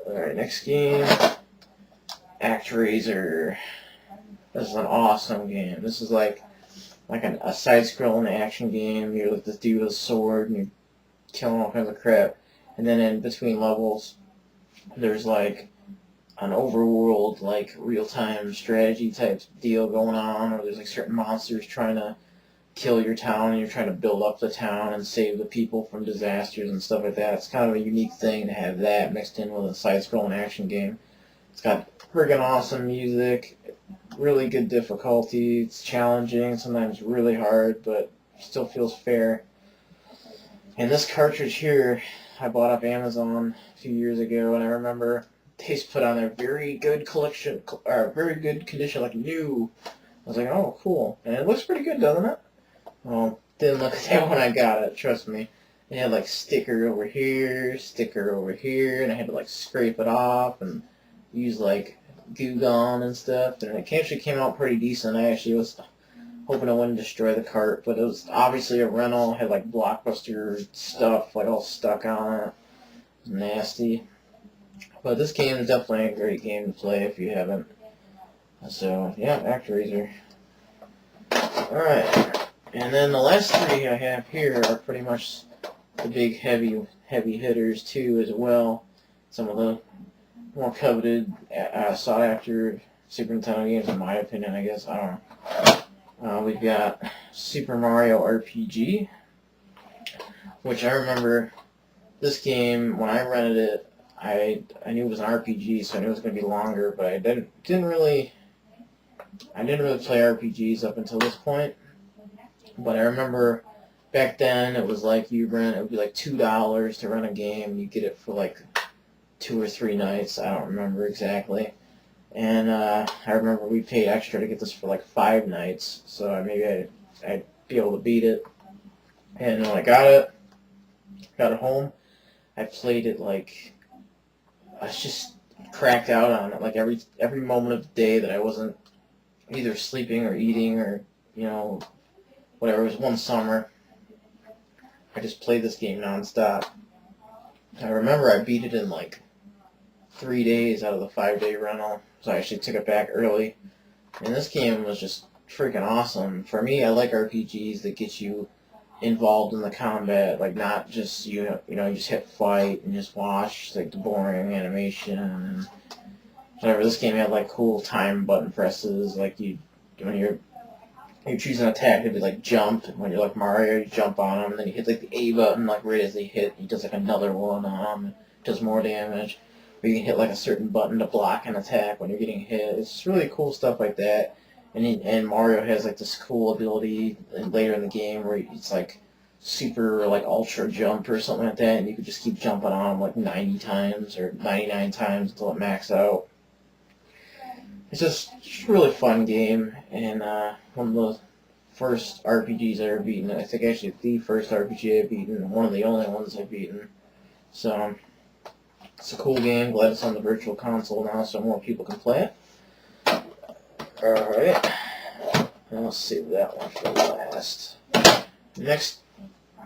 Alright, next game. ActRaiser. This is an awesome game. This is like a side-scrolling action game. You're like this dude with a sword and you're killing all kinds of crap. And then in between levels, there's like an overworld, like real-time strategy type deal going on, or there's like certain monsters trying to kill your town, and you're trying to build up the town and save the people from disasters and stuff like that. It's kind of a unique thing to have that mixed in with a side-scrolling action game. It's got friggin' awesome music, really good difficulty. It's challenging, sometimes really hard, but still feels fair. And this cartridge here, I bought off Amazon a few years ago, and I remember they put on their very good collection, or very good condition, like new. I was like, oh, cool. And it looks pretty good, doesn't it? Well, didn't look at that when I got it, trust me. It had like sticker over here, and I had to like scrape it off and use like Goo Gone and stuff. And it actually came out pretty decent. I actually was hoping it wouldn't destroy the cart, but it was obviously a rental. It had like Blockbuster stuff like all stuck on it. It was nasty. But this game is definitely a great game to play if you haven't. So yeah, ActRaiser. Alright. And then the last three I have here are pretty much the big heavy hitters too as well. Some of the more coveted, sought after Super Nintendo games in my opinion, I guess. I don't know. We've got Super Mario RPG, which I remember this game, when I rented it, I knew it was an RPG, so I knew it was going to be longer, but I didn't really play RPGs up until this point. But I remember back then it was like it would be like $2 to rent a game. You get it for like 2 or 3 nights. I don't remember exactly. And I remember we paid extra to get this for like 5 nights, so maybe I'd be able to beat it. And when I got it home, I played it like I was just cracked out on it. Like every moment of the day that I wasn't either sleeping or eating or whatever. It was one summer. I just played this game nonstop. I remember I beat it in like 3 days out of the 5-day rental, so I actually took it back early. And this game was just freaking awesome. For me, I like RPGs that get you involved in the combat, like not just you just hit fight and just watch like the boring animation and whatever. This game had like cool time button presses, like when you're choosing an attack, it'd be like jump. When you're like Mario, you jump on him, and then you hit like the A button, like right as they hit, he does like another one on him, does more damage. Or you can hit like a certain button to block an attack when you're getting hit. It's really cool stuff like that. And Mario has like this cool ability later in the game where it's like super like ultra jump or something like that, and you could just keep jumping on him like 90 times or 99 times until it maxes out. It's just a really fun game, and one of the first RPGs I ever beaten. I think actually the first RPG I've beaten, and one of the only ones I've beaten. So it's a cool game. Glad it's on the Virtual Console now, so more people can play it. Alright, and let's save that one for last. Next,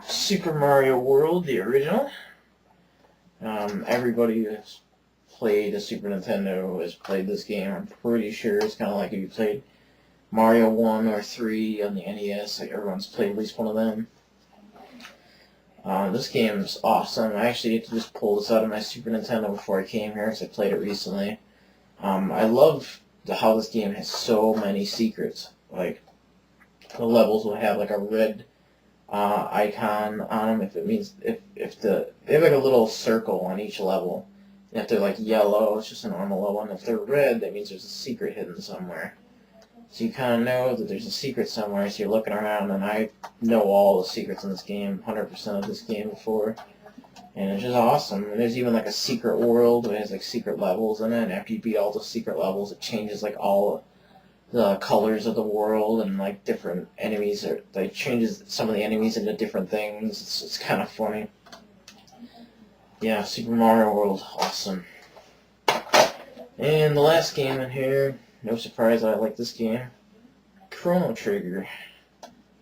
Super Mario World, the original. Everybody who's played a Super Nintendo has played this game. I'm pretty sure it's kind of like if you played Mario 1 or 3 on the NES, like everyone's played at least one of them. This game's awesome. I actually had to just pull this out of my Super Nintendo before I came here because I played it recently. I love how this game has so many secrets. Like, the levels will have like a red icon on them they have like a little circle on each level. And if they're like yellow, it's just a normal level, and if they're red, that means there's a secret hidden somewhere. So you kind of know that there's a secret somewhere, so you're looking around, and I know all the secrets in this game, 100% of this game before. And it's just awesome. And there's even like a secret world that has like secret levels in it, and after you beat all the secret levels, it changes like all the colors of the world, and like different enemies, or like changes some of the enemies into different things. It's kind of funny. Yeah, Super Mario World, awesome. And the last game in here, no surprise I like this game, Chrono Trigger.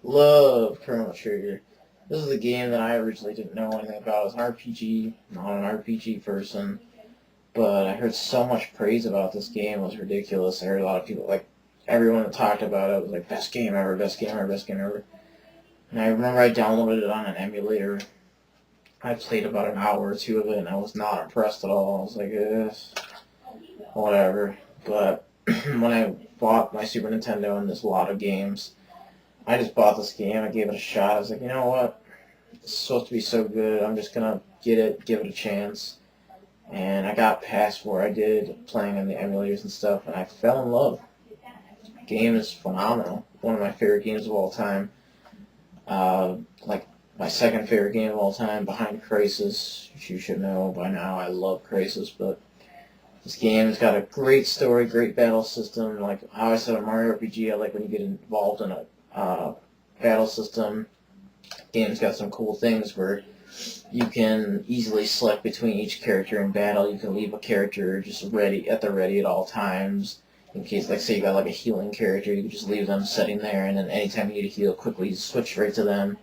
Love Chrono Trigger. This is a game that I originally didn't know anything about. It was an RPG, not an RPG person. but I heard so much praise about this game. It was ridiculous. I heard a lot of people, like, everyone that talked about it was like, best game ever, best game ever, best game ever. And I remember I downloaded it on an emulator. I played about an hour or two of it, and I was not impressed at all. I was like, whatever. But when I bought my Super Nintendo and there's a lot of games, I just bought this game. I gave it a shot. I was like, you know what? It's supposed to be so good. I'm just going to get it, give it a chance. And I got past where I did playing on the emulators and stuff, and I fell in love. The game is phenomenal. One of my favorite games of all time. Like my second favorite game of all time, behind Crisis, which you should know by now. I love Crisis, but this game has got a great story, great battle system. Like how I said in Mario RPG, I like when you get involved in a battle system. The game's got some cool things where you can easily select between each character in battle. You can leave a character just ready at all times. In case, like, say you got like a healing character, you can just leave them sitting there, and then anytime you need to heal quickly, you switch right to them,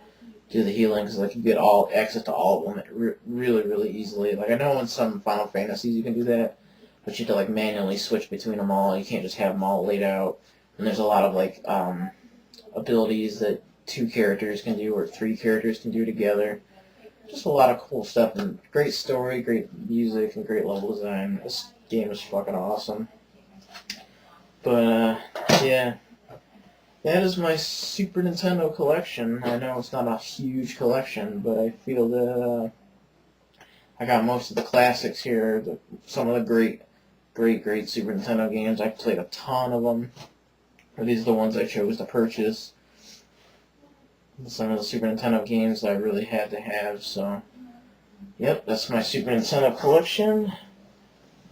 do the healing, because like you get all access to all of them really, really easily. Like I know in some Final Fantasies you can do that, but you have to like manually switch between them all. You can't just have them all laid out. And there's a lot of like abilities that 2 characters can do or 3 characters can do together. Just a lot of cool stuff, and great story, great music, and great level design. This game is fucking awesome. But, yeah, that is my Super Nintendo collection. I know it's not a huge collection, but I feel that I got most of the classics here, some of the great Super Nintendo games. I played a ton of them. These are the ones I chose to purchase. Some of the Super Nintendo games that I really had to have, so yep, that's my Super Nintendo collection,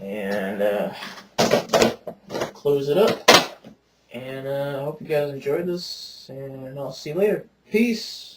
and close it up, and I hope you guys enjoyed this, and I'll see you later. Peace!